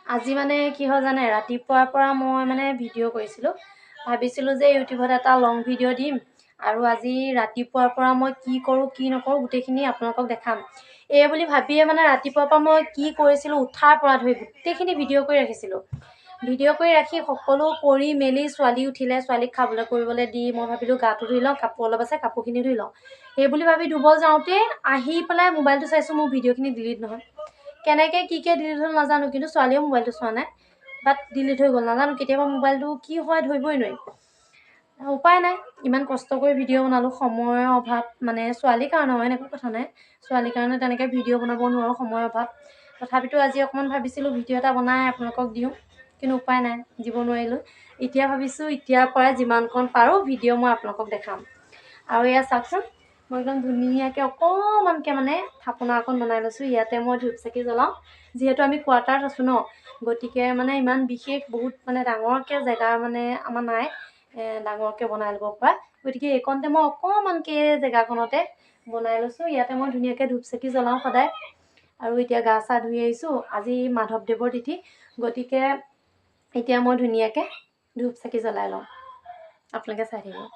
আজি মানে কি হয় জানে, ৰাতিপুৱাৰ পৰা মই মানে ভিডিঅ' কৰিছিলোঁ, ভাবিছিলোঁ যে ইউটিউবত এটা লং ভিডিঅ' দিম আৰু আজি ৰাতিপুৱাৰ পৰা মই কি কৰোঁ কি নকৰোঁ গোটেইখিনি আপোনালোকক দেখাম। এই বুলি ভাবিয়ে মানে ৰাতিপুৱাৰ পৰা মই কি কৰিছিলোঁ উঠাৰ পৰা ধৰি গোটেইখিনি ভিডিঅ' কৰি ৰাখিছিলোঁ। ভিডিঅ' কৰি ৰাখি সকলো কৰি মেলি ছোৱালী উঠিলে, ছোৱালীক খাবলৈ কৰিবলৈ দি মই ভাবিলোঁ গাটো ধুই লওঁ, কাপোৰ অলপ আছে কাপোৰখিনি ধুই লওঁ। সেই বুলি ভাবি ধুব যাওঁতে আহি পেলাই মোবাইলটো চাইছোঁ, মোৰ ভিডিঅ'খিনি ডিলিট নহয়। কেনেকৈ কি ডিলিট হ'ল নাজানো, কিন্তু ছোৱালীয়েও মোবাইলটো চোৱা নাই, বাট ডিলিট হৈ গ'ল। নাজানো কেতিয়াবা মোবাইলটো কি হয় ধৰিবই নোৱাৰি। উপায় নাই, ইমান কষ্ট কৰি ভিডিঅ' বনালোঁ, সময়ৰ অভাৱ, মানে ছোৱালীৰ কাৰণে হয়, এনেকুৱা কথা নাই, ছোৱালীৰ কাৰণে তেনেকৈ ভিডিঅ' বনাব নোৱাৰোঁ, সময়ৰ অভাৱ। তথাপিতো আজি অকণমান ভাবিছিলোঁ ভিডিঅ' এটা বনাই আপোনালোকক দিওঁ, কিন্তু উপায় নাই, দিব নোৱাৰিলোঁ। এতিয়া ভাবিছোঁ এতিয়াৰ পৰাই যিমানকণ পাৰোঁ ভিডিঅ' মই আপোনালোকক দেখাম। আৰু এয়া চাওকচোন, মই একদম ধুনীয়াকৈ অকণমানকৈ মানে থাপনা অকণ বনাই লৈছোঁ। ইয়াতে মই ধূপ চাকি জ্বলাওঁ, যিহেতু আমি কোৱাৰ্টাৰত আছোঁ ন, গতিকে মানে ইমান বিশেষ বহুত মানে ডাঙৰকৈ জেগা মানে আমাৰ নাই ডাঙৰকৈ বনাই ল'ব পৰা, গতিকে এইকণতে মই অকণমানকৈ জেগাকণতে বনাই লৈছোঁ। ইয়াতে মই ধুনীয়াকৈ ধূপ চাকি জ্বলাওঁ সদায়। আৰু এতিয়া গা চা ধুই আহিছোঁ, আজি মাধৱদেৱৰ তিথি, গতিকে এতিয়া মই ধুনীয়াকৈ ধূপ চাকি জ্বলাই লওঁ, আপোনালোকে চাই থাকিব।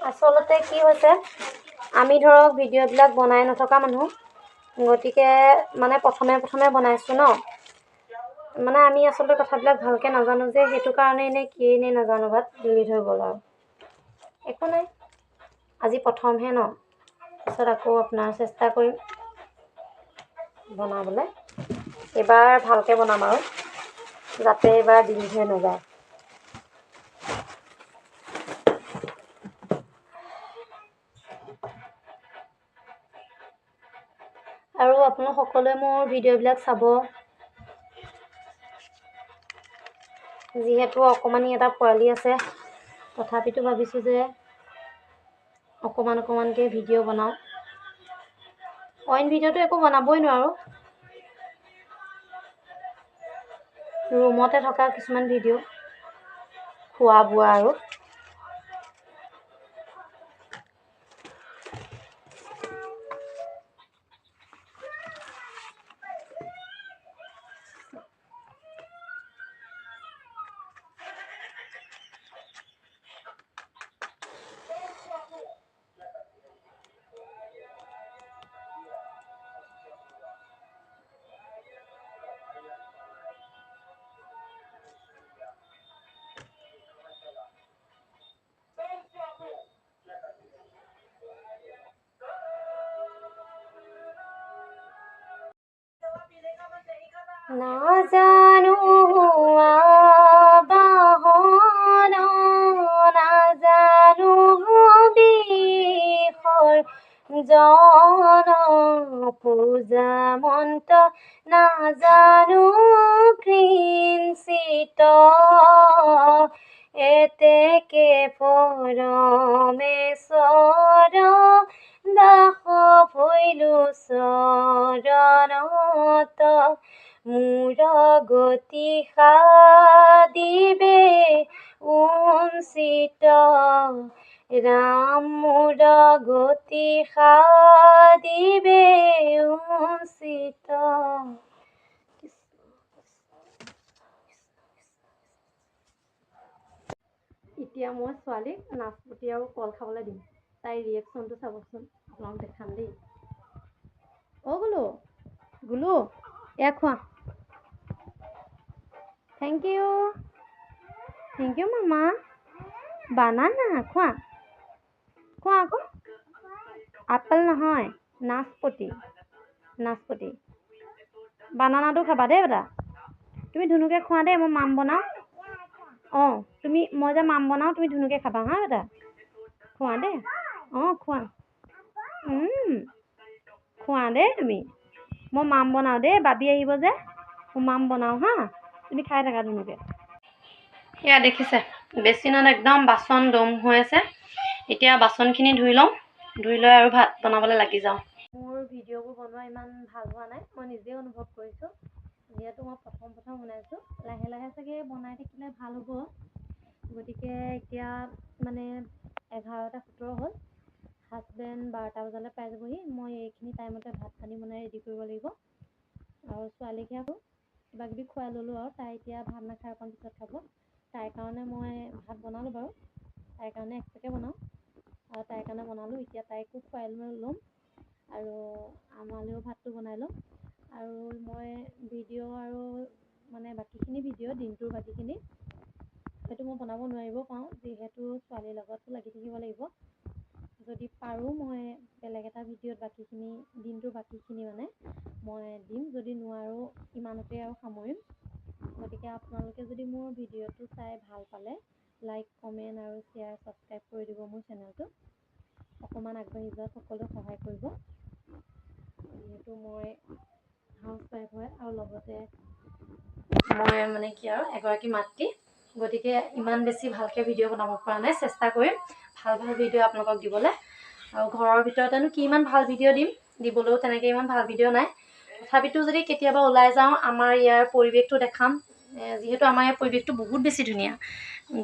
আচলতে কি হৈছে, আমি ধৰক ভিডিঅ'বিলাক বনাই নথকা মানুহ, গতিকে মানে প্ৰথমে বনাইছোঁ ন, মানে আমি আচলতে কথাবিলাক ভালকৈ নাজানো যে, সেইটো কাৰণেই নে কিয়েই নে নাজানো, বাট ডিলিট হৈ গ'ল আৰু একো নাই। আজি প্ৰথমহে ন, পিছত আকৌ আপোনাৰ চেষ্টা কৰিম বনাবলৈ। এইবাৰ ভালকৈ বনাম আৰু যাতে এইবাৰ ডিলিট হৈ নাযায়। আৰু আপোনালোক সকলোৱে মোৰ ভিডিঅ'বিলাক চাব। যিহেতু অকণমানি এটা পোৱালি আছে, তথাপিতো ভাবিছোঁ যে অকণমানকৈ ভিডিঅ' বনাওঁ। অইন ভিডিঅ'টো একো বনাবই নোৱাৰোঁ, ৰুমতে থকা কিছুমান ভিডিঅ', খোৱা বোৱা আৰু নাজানো বাহন, নাজানো বিষৰ জন, পূজা মন্ত্ৰ নাজানো কৃঞ্চিত, এতেকে পৰমেশ্বৰ দাস ভৈলো চৰণত, মোৰ গতি সাদিবে উঞ্চিত, ৰাম মোৰ গতি সাদিবে উঞ্চিত। এতিয়া মই ছোৱালীক নাচপতি আৰু কল খাবলৈ দিম, তাইৰ ৰিয়েকশ্যনটো চাবচোন, আপোনাক দেখাম দেই। অ' গুলু, গুলু এয়া খোৱা। থেংক ইউ মামা। বানানা খোৱা, খোৱা আকৌ। আপেল নহয়, নাচপতি, বানানাটো খাবা দেই বেটা। তুমি ধুনুকে খোৱা দেই, মই মাম বনাওঁ। অঁ মই যে মাম বনাওঁ, তুমি ধুনুকে খাবা হা বেটা। খোৱা দেই, অঁ খোৱা, খোৱা দেই তুমি। মই মাম বনাওঁ দেই, বাবি আহিব যে, মই মাম বনাওঁ হা, তুমি খাই থাকা ধুনুকে। এয়া দেখিছে, বেচিনত একদম বাচন দম হৈ আছে। এতিয়া বাচনখিনি ধুই লওঁ, ধুই লৈ আৰু ভাত বনাবলৈ লাগি যাওঁ। মোৰ ভিডিঅ'বোৰ বনোৱা ইমান ভাল হোৱা নাই, মই নিজেই অনুভৱ কৰিছোঁ। যিহেতু মই প্ৰথম বনাইছোঁ, লাহে লাহে চাগে বনাই থাকিলে ভাল হ'ব। গতিকে এতিয়া মানে 11:17 হ'ল। হাজবেণ্ড 12টা বজালৈ পাই যাবহি। মই এইখিনি টাইমতে ভাত পানী বনাই ৰেডি কৰিব লাগিব। আৰু ছোৱালীকে আকৌ কিবা কিবি খুৱাই ল'লোঁ আৰু তাই এতিয়া ভাত নাখায়, অকণ পিছত খাব। তাইৰ কাৰণে মই ভাত বনালোঁ বাৰু, তাইৰ কাৰণে এক্সট্ৰাকৈ বনাওঁ আৰু তাইৰ কাৰণে বনালোঁ। এতিয়া তাইকো খুৱাই ল'ম আৰু আমালৈও ভাতটো বনাই ল'ম। আৰু মই ভিডিঅ' আৰু মানে বাকীখিনি ভিডিঅ' দিনটোৰ বাকীখিনি সেইটো মই বনাব নোৱাৰিব পাৰোঁ, যিহেতু ছোৱালীৰ লগতো লাগি থাকিব লাগিব। যদি পাৰোঁ মই বেলেগ এটা ভিডিঅ'ত বাকীখিনি দিনটোৰ বাকীখিনি মানে মই দিম, যদি নোৱাৰোঁ ইমানতে আৰু সামৰিম। গতিকে আপোনালোকে যদি মোৰ ভিডিঅ'টো চাই ভাল পালে লাইক, কমেণ্ট আৰু শ্বেয়াৰ, ছাবস্ক্ৰাইব কৰি দিব মোৰ চেনেলটো। অকণমান আগবাঢ়ি যোৱাত সকলোৱে সহায় কৰিব, যিহেতু মই হাউচ ৱাইফ হয় আৰু লগতে মই মানে কি আৰু এগৰাকী মাতৃ। গতিকে ইমান বেছি ভালকৈ ভিডিঅ' বনাব পৰা নাই, চেষ্টা কৰিম ভাল ভাল ভিডিঅ' আপোনালোকক দিবলৈ। আৰু ঘৰৰ ভিতৰতেনো কি ইমান ভাল ভিডিঅ' দিম, দিবলৈও তেনেকৈ ইমান ভাল ভিডিঅ' নাই। তথাপিতো যদি কেতিয়াবা ওলাই যাওঁ আমাৰ ইয়াৰ পৰিৱেশটো দেখাম, যিহেতু আমাৰ ইয়াৰ পৰিৱেশটো বহুত বেছি ধুনীয়া।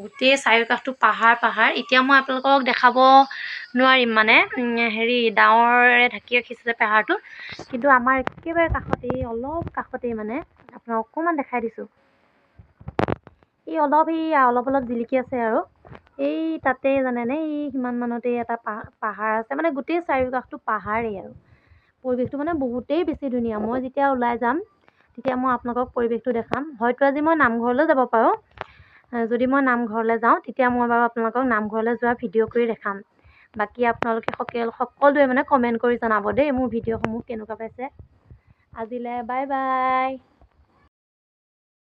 গোটেই চাৰিওকাষটো পাহাৰ পাহাৰ। এতিয়া মই আপোনালোকক দেখাব নোৱাৰিম, মানে ডাৱৰে ঢাকি ৰাখিছে যে পাহাৰটো, কিন্তু আমাৰ একেবাৰে কাষতেই, অলপ কাষতেই মানে আপোনাক অকণমান দেখাই দিছোঁ। এই অলপ অলপ জিলিকি আছে আৰু এই তাতেই জানেনে, এই সিমান মানতেই এটা পাহাৰ আছে। মানে গোটেই চাৰিওকাষটো পাহাৰেই আৰু পৰিৱেশটো মানে বহুতেই বেছি ধুনীয়া। মই যেতিয়া ওলাই যাম তেতিয়া মই আপোনালোকক পৰিৱেশটো দেখাম। হয়তো আজি মই নামঘৰলৈ যাব পাৰোঁ। যদি মই নামঘৰলৈ যাওঁ তেতিয়া মই বাৰু আপোনালোকক নামঘৰলৈ যোৱা ভিডিঅ' কৰি দেখাম। বাকী আপোনালোকে সকলোৱে মানে কমেণ্ট কৰি জনাব দেই মোৰ ভিডিঅ'সমূহ কেনেকুৱা পাইছে। আজিলৈ বাই বাই।